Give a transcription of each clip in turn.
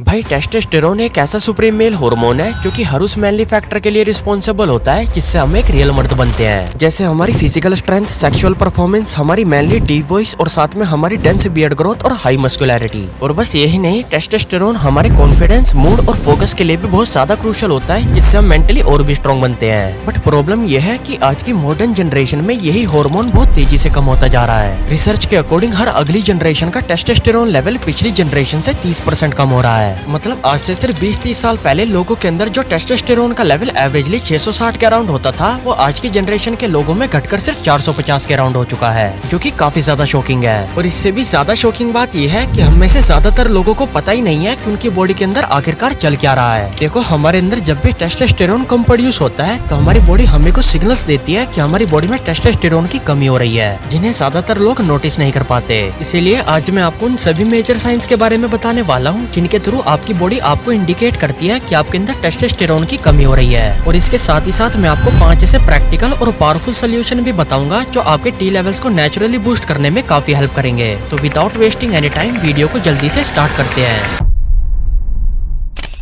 भाई टेस्टोस्टेरोन एक ऐसा सुप्रीम मेल हार्मोन है जो कि हर उस मैनली फैक्टर के लिए रिस्पॉन्सिबल होता है जिससे हम एक रियल मर्द बनते हैं। जैसे हमारी फिजिकल स्ट्रेंथ, सेक्सुअल परफॉर्मेंस, हमारी मैनली डीप वॉइस और साथ में हमारी डेंस बियर्ड ग्रोथ और हाई मस्कुलैरिटी। और बस यही नहीं, टेस्टोस्टेरोन हमारे कॉन्फिडेंस, मूड और फोकस के लिए भी बहुत ज्यादा क्रूशियल होता है जिससे हम मेंटली और भी स्ट्रॉन्ग बनते हैं। बट प्रॉब्लम यह है कि आज की मॉडर्न जनरेशन में यही हार्मोन बहुत तेजी से कम होता जा रहा है। रिसर्च के अकॉर्डिंग हर अगली जनरेशन का टेस्टोस्टेरोन लेवल पिछली जनरेशन से 30% कम हो रहा है। मतलब आज से सिर्फ 20-30 साल पहले लोगों के अंदर जो टेस्टोस्टेरोन का लेवल एवरेजली 660 के अराउंड होता था, वो आज की जनरेशन के लोगों में घटकर सिर्फ 450 के अराउंड हो चुका है, जो कि काफी ज्यादा शॉकिंग है। और इससे भी ज्यादा शॉकिंग बात यह है कि हम में से ज्यादातर लोगों को पता ही नहीं है कि उनकी बॉडी के अंदर आखिरकार चल क्या रहा है। देखो, हमारे अंदर जब भी टेस्टोस्टेरोन कम प्रोड्यूस होता है तो हमारी बॉडी हमें कुछ सिग्नल्स देती है कि हमारी बॉडी में टेस्टोस्टेरोन की कमी हो रही है, जिन्हें ज्यादातर लोग नोटिस नहीं कर पाते। इसीलिए आज मैं आपको उन सभी मेजर साइंस के बारे में बताने वाला हूँ जिनके थ्रू आपकी बॉडी आपको इंडिकेट करती है कि आपके अंदर टेस्टोस्टेरोन की कमी हो रही है। और इसके साथ ही साथ मैं आपको 5 ऐसे प्रैक्टिकल और पावरफुल सोल्यूशन भी बताऊंगा जो आपके टी लेवल्स को नेचुरली बूस्ट करने में काफी हेल्प करेंगे। तो without wasting any time video को जल्दी से स्टार्ट करते हैं।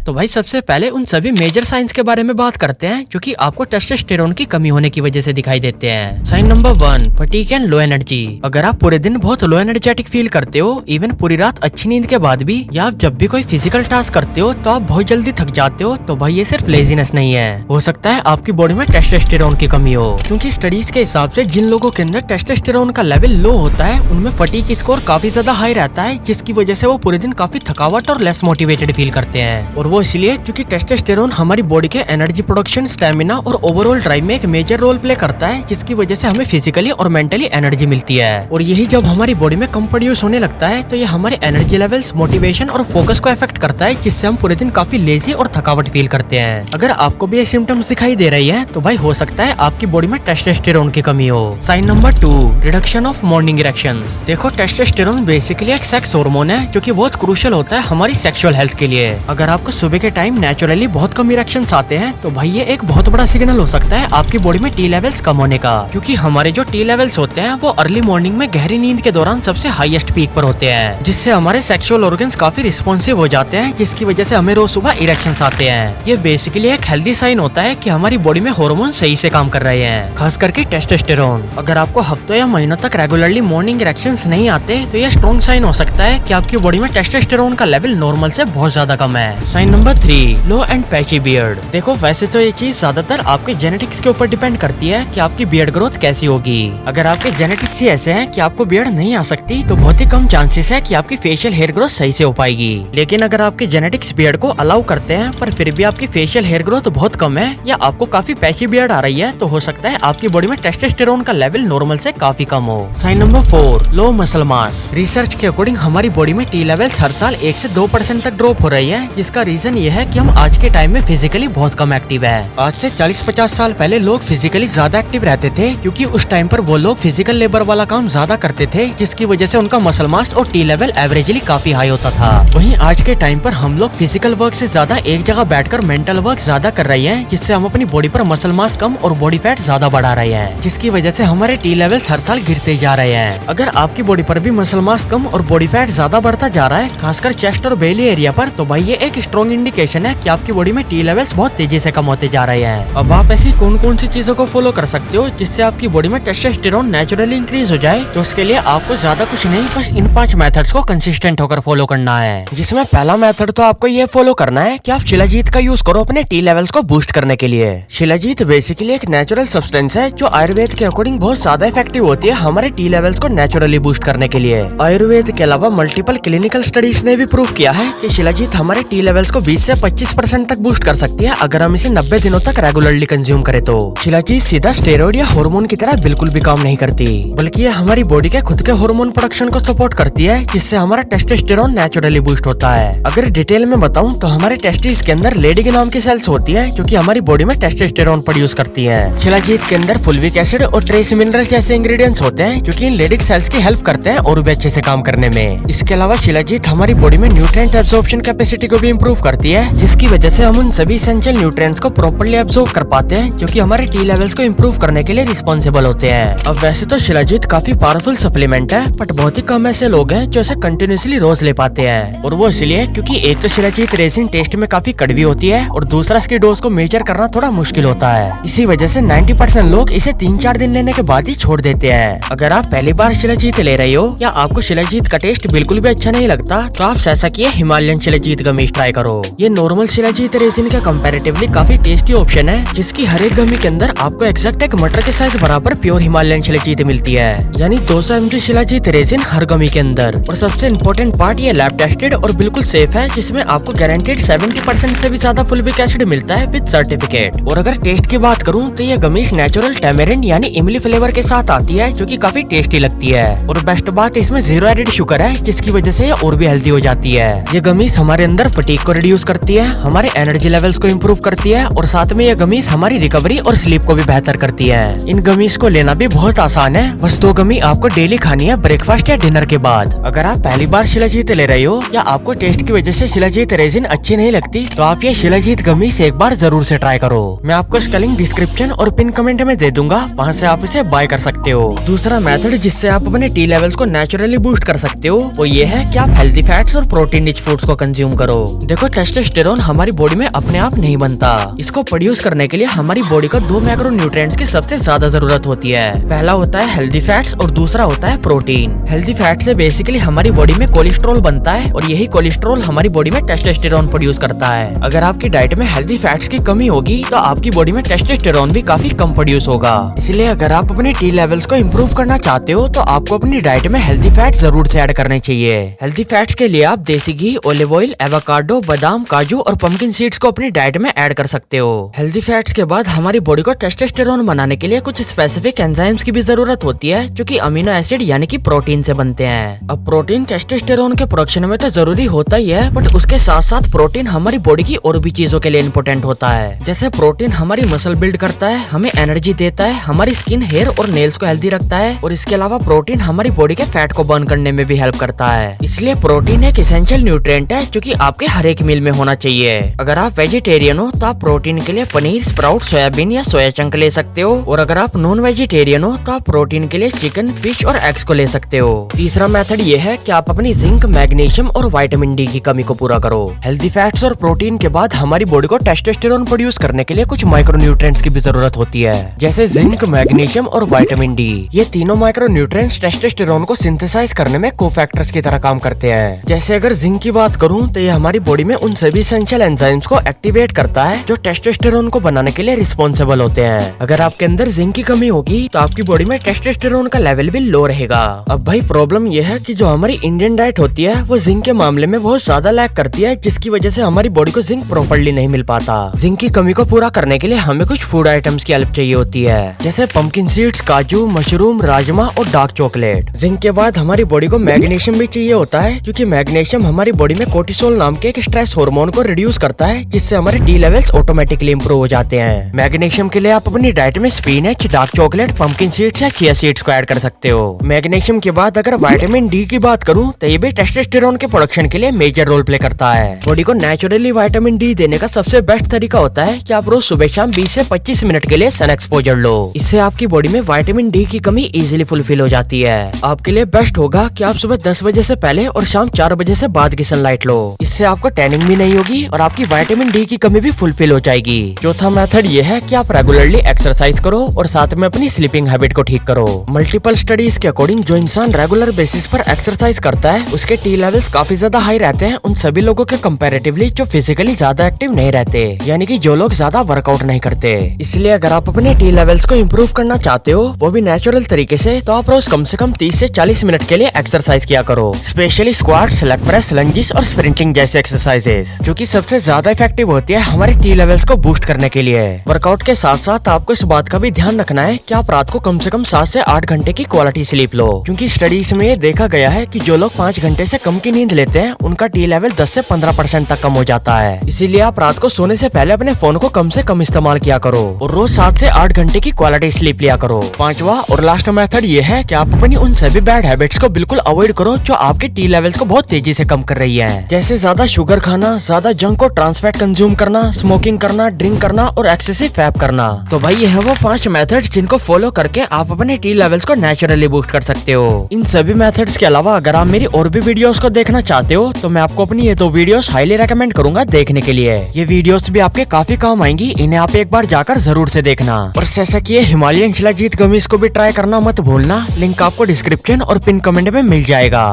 तो भाई सबसे पहले उन सभी मेजर साइंस के बारे में बात करते हैं जो कि आपको टेस्टोस्टेरोन की कमी होने की वजह से दिखाई देते हैं। Sign number 1, fatigue and low energy. अगर आप पूरे दिन बहुत लो एनर्जेटिक फील करते हो, इवन पूरी रात अच्छी नींद के बाद भी, या आप जब भी कोई फिजिकल टास्क करते हो तो आप बहुत जल्दी थक जाते हो, तो भाई ये सिर्फ लेजीनेस नहीं है, हो सकता है आपकी बॉडी में टेस्टोस्टेरोन की कमी हो। क्योंकि स्टडीज के हिसाब से जिन लोगों के अंदर टेस्टोस्टेरोन का लेवल लो होता है उनमें फटीग स्कोर काफी ज्यादा हाई रहता है, जिसकी वजह से वो पूरे दिन काफी थकावट और लेस मोटिवेटेड फील करते हैं। और वो इसलिए क्योंकि टेस्टोस्टेरोन हमारी बॉडी के एनर्जी प्रोडक्शन, स्टेमिना और ओवरऑल ड्राइव में एक मेजर रोल प्ले करता है, जिसकी वजह से हमें फिजिकली और मेंटली एनर्जी मिलती है। और यही जब हमारी बॉडी में कम प्रोड्यूस होने लगता है तो ये हमारे एनर्जी लेवल्स, मोटिवेशन और फोकस को अफेक्ट करता है, जिससे हम पूरे दिन काफी लेजी और थकावट फील करते हैं। अगर आपको भी ये सिम्टम्स दिखाई दे रही है तो भाई हो सकता है आपकी बॉडी में टेस्टोस्टेरोन की कमी हो। Sign number 2, reduction of morning erections. देखो, टेस्टोस्टेरोन बेसिकली एक सेक्स हार्मोन है जो कि बहुत क्रूशियल होता है हमारी सेक्सुअल हेल्थ के लिए। अगर आपको सुबह के टाइम नेचुरली बहुत कम इरेक्शंस आते हैं तो भाई ये एक बहुत बड़ा सिग्नल हो सकता है आपकी बॉडी में टी लेवल्स कम होने का। क्योंकि हमारे जो टी लेवल्स होते हैं वो अर्ली मॉर्निंग में गहरी नींद के दौरान सबसे हाईएस्ट पीक पर होते हैं, जिससे हमारे सेक्सुअल ऑर्गन्स काफी रिस्पॉन्सिव हो जाते हैं, जिसकी वजह से हमें रोज सुबह इरेक्शंस आते हैं। ये बेसिकली एक हेल्दी साइन होता है कि हमारी बॉडी में हार्मोन सही से काम कर रहे हैं, खास करके टेस्टोस्टेरोन। अगर आपको हफ्तों या महीनों तक रेगुलरली मॉर्निंग इरेक्शंस नहीं आते तो यह स्ट्रॉन्ग साइन हो सकता है कि आपकी बॉडी में टेस्टोस्टेरोन का लेवल नॉर्मल से बहुत ज्यादा कम है। Sign number 3, low and patchy beard. देखो, वैसे तो ये चीज ज्यादातर आपके जेनेटिक्स के ऊपर डिपेंड करती है कि आपकी बियर्ड ग्रोथ कैसी होगी। अगर आपके जेनेटिक्स ही ऐसे हैं कि आपको बियर्ड नहीं आ सकती तो बहुत ही कम चांसेस है कि आपकी फेशियल हेयर ग्रोथ सही से हो पाएगी। लेकिन अगर आपके जेनेटिक्स बियर्ड को अलाउ करते हैं पर फिर भी आपकी फेशियल हेयर ग्रोथ बहुत कम है या आपको काफी पैची बियर्ड आ रही है, तो हो सकता है आपकी बॉडी में टेस्टोस्टेरोन का लेवल नॉर्मल से काफी कम हो। साइन नंबर 4, लो मसल मास। रिसर्च के अकॉर्डिंग हमारी बॉडी में टी लेवल्स हर साल 1 से 2% तक ड्रॉप हो रही है, जिसका रीजन ये है कि हम आज के टाइम में फिजिकली बहुत कम एक्टिव है। आज से 40-50 साल पहले लोग फिजिकली ज्यादा एक्टिव रहते थे, क्योंकि उस टाइम पर वो लोग फिजिकल लेबर वाला काम ज्यादा करते थे, जिसकी वजह से उनका मसल मास और टी लेवल एवरेजली काफी हाई होता था। वहीं आज के टाइम पर हम लोग फिजिकल वर्क से ज्यादा एक जगह बैठकर मेंटल वर्क ज्यादा कर रहे हैं, जिससे हम अपनी बॉडी पर मसल मास कम और बॉडी फैट ज्यादा बढ़ा रहे हैं, जिसकी वजह से हमारे टी लेवल्स हर साल गिरते जा रहे हैं। अगर आपकी बॉडी पर भी मसल मास कम और बॉडी फैट ज्यादा बढ़ता जा रहा है, खासकर चेस्ट और बेली एरिया पर, तो भाई ये एक स्ट्रॉन्ग इंडिकेशन है कि आपकी बॉडी में टी लेवल्स बहुत तेजी से कम होते जा रहे हैं। अब आप ऐसी कौन कौन सी चीजों को फॉलो कर सकते हो जिससे आपकी बॉडी में टेस्टोस्टेरोन नेचुरली इंक्रीज हो जाए? तो उसके लिए आपको ज्यादा कुछ नहीं, बस इन 5 मेथड्स को कंसिस्टेंट होकर फॉलो करना है। जिसमें पहला मेथड तो आपको ये फॉलो करना है कि आप शिलाजीत का यूज करो अपने टी लेवल्स को बूस्ट करने के लिए। शिलाजीत बेसिकली एक नेचुरल सब्सटेंस है जो आयुर्वेद के अकॉर्डिंग बहुत ज्यादा इफेक्टिव होती है हमारे टी लेवल्स को नेचुरली बूस्ट करने के लिए। आयुर्वेद के अलावा मल्टीपल क्लिनिकल स्टडीज ने भी प्रूव किया है कि शिलाजीत हमारे टी लेवल्स को 20 से 25% तक बूस्ट कर सकती है अगर हम इसे 90 दिनों तक रेगुलरली कंज्यूम करें तो। शिलाजीत सीधा स्टेरॉइड या हार्मोन की तरह बिल्कुल भी काम नहीं करती, बल्कि ये हमारी बॉडी के खुद के हार्मोन प्रोडक्शन को सपोर्ट करती है, जिससे हमारा टेस्टोस्टेरोन नेचुरली बूस्ट होता है। अगर डिटेल में बताऊं तो हमारे टेस्टिस के अंदर लेडी नाम की सेल्स होती है जो कि हमारी बॉडी में टेस्टोस्टेरोन प्रोड्यूस करती है। शिलाजीत के अंदर फुल्विक एसिड और ट्रेस मिनरल्स जैसे इंग्रेडिएंट्स होते हैं जो कि इन लेडिक सेल्स की हेल्प करते हैं और भी अच्छे से काम करने में। इसके अलावा शिलाजीत हमारी बॉडी में न्यूट्रिएंट एब्जॉर्प्शन कैपेसिटी को भी इंप्रूव करती है, जिसकी वजह से हम उन सभी एसेंशियल न्यूट्रिएंट्स को प्रॉपर्ली एब्जॉर्ब कर पाते हैं, जो कि हमारे टी लेवल्स को इम्प्रूव करने के लिए रिस्पॉन्सिबल होते हैं। अब वैसे तो शिलाजीत काफी पावरफुल सप्लीमेंट है, बट बहुत ही कम ऐसे लोग हैं जो इसे कंटिन्यूसली रोज ले पाते हैं, और वो इसलिए क्योंकि एक तो शिलाजीत रेजिन टेस्ट में काफी कड़वी होती है, और दूसरा इसकी डोज को मेजर करना थोड़ा मुश्किल होता है। इसी वजह से 90% लोग इसे 3-4 दिन लेने के बाद ही छोड़ देते हैं। अगर आप पहली बार शिलाजीत ले रहे हो या आपको शिलाजीत का टेस्ट बिल्कुल भी अच्छा नहीं लगता, तो आप ऐसा किए हिमालयन शिलाजीत गमीज ट्राई करो। ये नॉर्मल शिलाजीत रेजिन के कंपैरेटिवली काफी टेस्टी ऑप्शन है, जिसकी हर एक गमी के अंदर आपको एक्जैक्ट एक मटर के साइज बराबर प्योर हिमालयन शिलाजीत मिलती है, यानी 200 mg शिलाजीत रेजिन हर गमी के अंदर। और सबसे इम्पोर्टेंट पार्ट ये लैब टेस्टेड और बिल्कुल सेफ है, जिसमें आपको गारंटेड 70% से भी ज्यादा फुलविक एसिड मिलता है विद सर्टिफिकेट। और अगर टेस्ट की बात करूँ तो ये गमीज नेचुरल टैमेरिंड यानी इमली फ्लेवर के साथ आती है, जो कि काफी टेस्टी लगती है। और बेस्ट बात इसमें 0 एडेड शुगर है, जिसकी वजह से ये और भी हेल्दी हो जाती है। ये गमीज हमारे अंदर फटीग को रिड्यूस करती है, हमारे एनर्जी लेवल्स को इम्प्रूव करती है, और साथ में ये गमीज हमारी रिकवरी और स्लीप को भी बेहतर करती है। इन गमीज को लेना भी बहुत आसान है, बस 2 गमी आपको डेली खानी है ब्रेकफास्ट या डिनर के बाद। अगर आप पहली बार शिलाजीत ले रहे हो या आपको टेस्ट की वजह से शिलाजीत रेजिन अच्छी नहीं लगती, तो आप ये शिलाजीत गमीज एक बार जरूर से ट्राई करो। मैं आपको इसका लिंक डिस्क्रिप्शन और पिन कमेंट में दे दूंगा, वहाँ से आप इसे बाय कर सकते हो। दूसरा मेथड जिससे आप अपने टी लेवल्स को नेचुरली बूस्ट कर सकते हो, वो ये है कि आप हेल्दी फैट्स और प्रोटीन रिच फूड्स को कंज्यूम करो। देखो, टेस्टोस्टेरोन हमारी बॉडी में अपने आप नहीं बनता, इसको प्रोड्यूस करने के लिए हमारी बॉडी को 2 मैक्रो न्यूट्रिएंट्स की सबसे ज्यादा जरूरत होती है। पहला होता है हेल्दी फैट्स और दूसरा होता है प्रोटीन। हेल्दी फैट से बेसिकली हमारी बॉडी में कोलेस्ट्रॉल बनता है, और यही कोलेस्ट्रॉल हमारी बॉडी में टेस्टोस्टेरोन प्रोड्यूस करता है। अगर आपकी डाइट में हेल्दी फैट्स की कमी होगी, तो आपकी बॉडी में टेस्टोस्टेरोन भी काफी कम प्रोड्यूस होगा। इसलिए अगर आप अपने टी लेवल्स को इम्प्रूव करना चाहते हो, तो आपको अपनी डाइट में हेल्दी फैट्स जरूर से ऐड करने चाहिए। हेल्दी फैट्स के लिए आप देसी घी, ऑलिव ऑयल, एवोकाडो, बादाम, काजू और पंपकिन सीड्स को अपनी डाइट में ऐड कर सकते हो। हेल्दी फैट्स के बाद हमारी बॉडी को टेस्टोस्टेरोन बनाने के लिए कुछ स्पेसिफिक एंजाइम्स की भी जरूरत होती है, जो कि अमीनो एसिड यानी कि प्रोटीन से बनते हैं। अब प्रोटीन टेस्टोस्टेरोन के प्रोडक्शन में तो जरूरी होता ही है, बट उसके साथ साथ प्रोटीन हमारी बॉडी की और भी चीजों के लिए इम्पोर्टेंट होता है। जैसे प्रोटीन हमारी मसल बिल्ड करता है, हमें एनर्जी देता है, हमारी स्किन, हेयर और नेल्स को हेल्दी रखता है, और इसके अलावा प्रोटीन हमारी बॉडी के फैट को बर्न करने में भी हेल्प करता है। इसलिए प्रोटीन एक एसेंशियल न्यूट्रिएंट है, जो कि आपके हर एक मील में होना चाहिए। अगर आप वेजिटेरियन हो, तो आप प्रोटीन के लिए पनीर, स्प्राउट, सोयाबीन या सोया चंक ले सकते हो, और अगर आप नॉन वेजिटेरियन हो, तो आप प्रोटीन के लिए चिकन, फिश और एग्स को ले सकते हो। तीसरा मेथड ये है कि आप अपनी जिंक, मैग्नीशियम और विटामिन डी की कमी को पूरा करो। हेल्दी फैट्स और प्रोटीन के बाद हमारी बॉडी को टेस्टोस्टेरोन प्रोड्यूस करने के लिए कुछ माइक्रोन्यूट्रिएंट्स की भी जरूरत होती है, जैसे जिंक, मैग्नीशियम और विटामिन डी। ये तीनों माइक्रोन्यूट्रिएंट्स टेस्टोस्टेरोन को सिंथेसाइज करने में कोफैक्टर्स की तरह काम करते हैं। जैसे अगर जिंक की बात करूं, तो ये हमारी बॉडी में उन सभी एसेंशियल एंजाइम्स को एक्टिवेट करता है, जो टेस्टोस्टेरोन को बनाने के लिए रिस्पॉन्सिबल होते हैं। अगर आपके अंदर जिंक की कमी होगी, तो आपकी बॉडी में टेस्टोस्टेरोन का लेवल भी लो रहेगा। अब भाई प्रॉब्लम यह है कि जो हमारी इंडियन डाइट होती है, वो जिंक के मामले में बहुत ज्यादा लैक करती है, जिसकी वजह से हमारी बॉडी को जिंक प्रॉपर्ली नहीं मिल पाता। जिंक की कमी को पूरा करने के लिए हमें कुछ फूड आइटम्स की हेल्प चाहिए होती है, जैसे पंपकिन सीड्स, काजू, मशरूम, राजमा और डार्क चॉकलेट। जिंक के बाद हमारी बॉडी को मैग्नीशियम भी चाहिए होता है, क्योंकि मैग्नीशियम हमारी बॉडी में कोर्टिसोल नाम के एक स्ट्रेस हार्मोन को रिड्यूस करता है, जिससे हमारे टी लेवल्स ऑटोमेटिकली इंप्रूव हो जाते हैं। मैग्नीशियम के लिए आप अपनी डाइट में spinach, dark chocolate, pumpkin seeds या चिया सीड्स को ऐड कर सकते हो। मैग्नीशियम के बाद अगर विटामिन डी की बात करूं, तो ये भी टेस्टोस्टेरोन के प्रोडक्शन के लिए मेजर रोल प्ले करता है। बॉडी को नेचुरली विटामिन डी देने का सबसे बेस्ट तरीका होता है कि आप रोज सुबह शाम 20 से 25 मिनट के लिए सन एक्सपोजर लो। इससे आपकी बॉडी में विटामिन डी की कमी इजीली फुलफिल हो जाती है। आपके लिए बेस्ट होगा कि आप सुबह 10 बजे से पहले और शाम 4 बजे से बाद की सनलाइट लो। इससे आपको टैनिंग भी नहीं होगी और आपकी विटामिन डी की कमी भी फुलफिल हो जाएगी। चौथा मेथड ये है कि आप रेगुलरली एक्सरसाइज करो और साथ में अपनी स्लीपिंग हैबिट को ठीक करो। मल्टीपल स्टडीज के अकॉर्डिंग जो इंसान रेगुलर बेसिस पर एक्सरसाइज करता है, उसके टी लेवल्स काफी ज्यादा हाई रहते हैं उन सभी लोगों के कंपैरेटिवली जो फिजिकली ज्यादा एक्टिव नहीं रहते, यानी कि जो लोग ज्यादा वर्कआउट नहीं करते। इसलिए अगर आप अपने टी लेवल्स को इम्प्रूव करना चाहते हो, वो भी नेचुरल तरीके से, तो आप रोज कम से कम 30 से 40 मिनट के लिए एक्सरसाइज किया करो, specially squats, leg press, lunges और स्प्रिंटिंग जैसे एक्सरसाइजेस, जो कि सबसे ज्यादा इफेक्टिव होती है हमारे टी लेवल्स को बूस्ट करने के लिए। वर्कआउट के साथ साथ आपको इस बात का भी ध्यान रखना है कि आप रात को कम से कम 7 से 8 घंटे की क्वालिटी स्लीप लो, क्योंकि स्टडीज में ये देखा गया है कि जो लोग 5 घंटे से कम की नींद लेते हैं, उनका टी लेवल 10 से 15% तक कम हो जाता है। इसीलिए आप रात को सोने से पहले अपने फोन को कम से कम इस्तेमाल किया करो और रोज 7 से 8 घंटे की क्वालिटी स्लीप लिया करो। पांचवा और लास्ट मेथड ये है कि आप अपनी उन सभी बैड हैबिट्स को बिल्कुल अवॉइड करो जो आपके टी लेवल्स को बहुत तेजी से कम कर रही है, जैसे ज्यादा शुगर खाना, खाना, ज्यादा जंक और ट्रांस फैट कंज्यूम करना, स्मोकिंग करना, ड्रिंक करना और एक्सेसिव फैप करना। तो भाई ये है वो 5 मेथड्स जिनको फॉलो करके आप अपने टी लेवल्स को नेचुरली बूस्ट कर सकते हो। इन सभी मेथड्स के अलावा अगर आप मेरी और भी वीडियोस को देखना चाहते हो तो मैं आपको अपनी ये 2 वीडियोस हाईली रेकमेंड करूंगा देखने के लिए। ये वीडियोस भी आपके काफी काम आएंगी, इन्हें आप एक बार जाकर जरूर से देखना। और जैसा कि ये हिमालयन शिलाजीत गमीज को भी ट्राई करना मत भूलना, लिंक आपको डिस्क्रिप्शन और पिन कमेंट में मिल जाएगा।